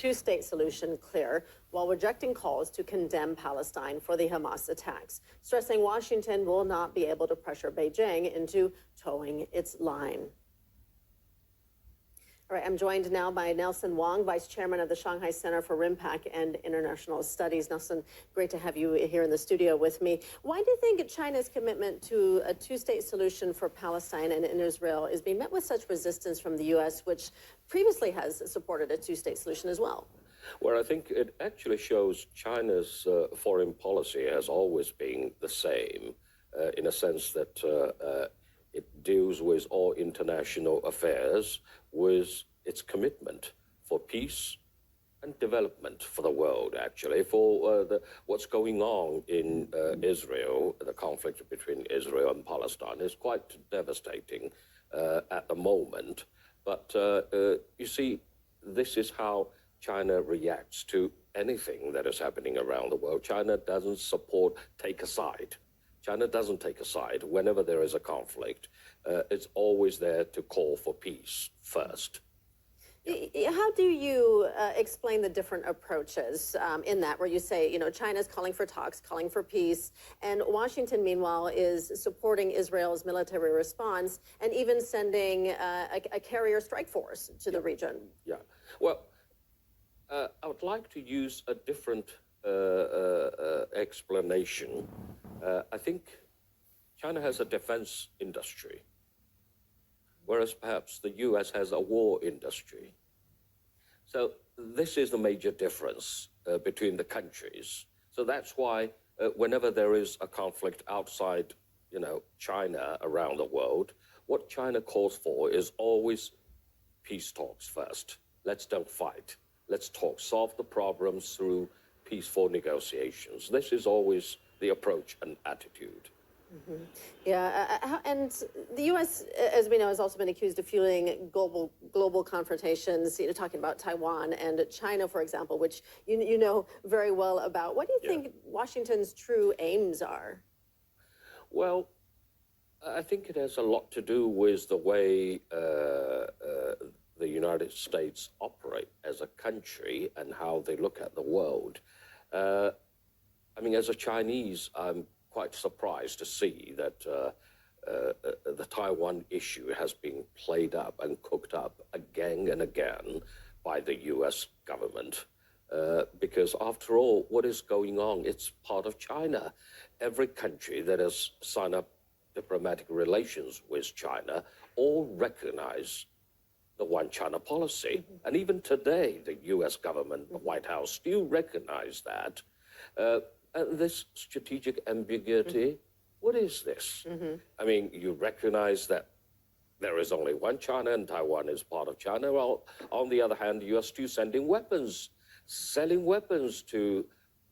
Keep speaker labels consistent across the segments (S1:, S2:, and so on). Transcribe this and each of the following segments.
S1: two-state solution clear while rejecting calls to condemn Palestine for the Hamas attacks, stressing Washington will not be able to pressure Beijing into towing its line. All right, I'm joined now by Nelson Wong, Vice Chairman of the Shanghai Center for RIMPAC and International Studies. Nelson, great to have you here in the studio with me. Why do you think China's commitment to a two-state solution for Palestine and in Israel is being met with such resistance from the U.S., which previously has supported a two-state solution as well?
S2: Well, I think it actually shows China's foreign policy has always been the same, in a sense that it deals with all international affairs with its commitment for peace and development for the world, actually, for what's going on in Israel. The conflict between Israel and Palestine is quite devastating at the moment. But you see, this is how China reacts to anything that is happening around the world. China doesn't take a side. China doesn't take a side. Whenever there is a conflict, it's always there to call for peace first.
S1: How do you explain the different approaches in that, where you say, China's calling for talks, calling for peace, and Washington, meanwhile, is supporting Israel's military response and even sending a carrier strike force to the region?
S2: Yeah. Well, I would like to use a different explanation. I think China has a defense industry, whereas perhaps the U.S. has a war industry. So this is the major difference between the countries. So that's why whenever there is a conflict outside, China around the world, what China calls for is always peace talks first. Let's don't fight. Let's talk, solve the problems through peaceful negotiations. This is always the approach and attitude.
S1: Mm-hmm. Yeah, and the U.S., as we know, has also been accused of fueling global confrontations, talking about Taiwan and China, for example, which you know very well about. What do you think Washington's true aims are?
S2: Well, I think it has a lot to do with the way the United States operate as a country and how they look at the world. As a Chinese, I'm quite surprised to see that the Taiwan issue has been played up and cooked up again and again by the U.S. government. Because after all, what is going on? It's part of China. Every country that has signed up diplomatic relations with China all recognize the One China policy. Mm-hmm. And even today, the U.S. government, the White House, still recognize that. This strategic ambiguity, what is this? Mm-hmm. You recognize that there is only one China and Taiwan is part of China. Well, on the other hand, you are still sending weapons, selling weapons to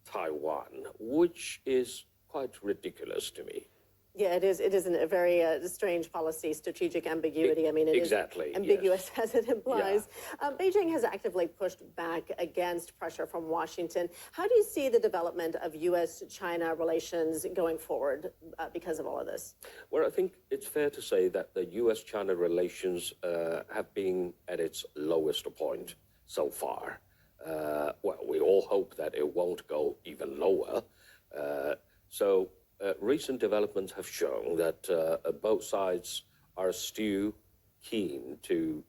S2: Taiwan, which is quite ridiculous to me.
S1: Yeah, it is. It is a very strange policy, strategic ambiguity. It
S2: exactly,
S1: is ambiguous,
S2: yes.
S1: as it implies. Yeah. Beijing has actively pushed back against pressure from Washington. How do you see the development of U.S.-China relations going forward because of all of this?
S2: Well, I think it's fair to say that the U.S.-China relations have been at its lowest point so far. We all hope that it won't go even lower. Recent developments have shown that both sides are still keen to,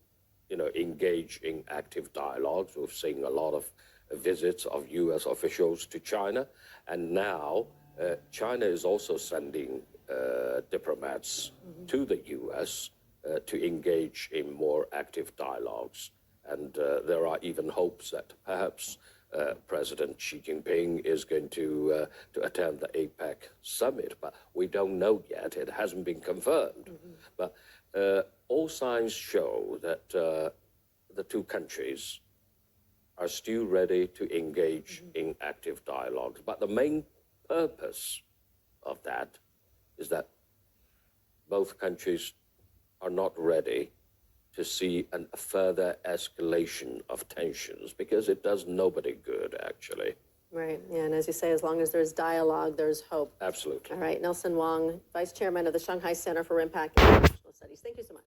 S2: engage in active dialogues. We've seen a lot of visits of U.S. officials to China, and now China is also sending diplomats to the U.S. To engage in more active dialogues. And there are even hopes that perhaps President Xi Jinping is going to attend the APEC summit, but we don't know yet. It hasn't been confirmed. Mm-hmm. But all signs show that the two countries are still ready to engage in active dialogue. But the main purpose of that is that both countries are not ready to see a further escalation of tensions, because it does nobody good, actually.
S1: Right. Yeah. And as you say, as long as there's dialogue, there's hope.
S2: Absolutely.
S1: All right. Nelson Wong, Vice Chairman of the Shanghai Center for RIMPAC and International Studies. Thank you so much.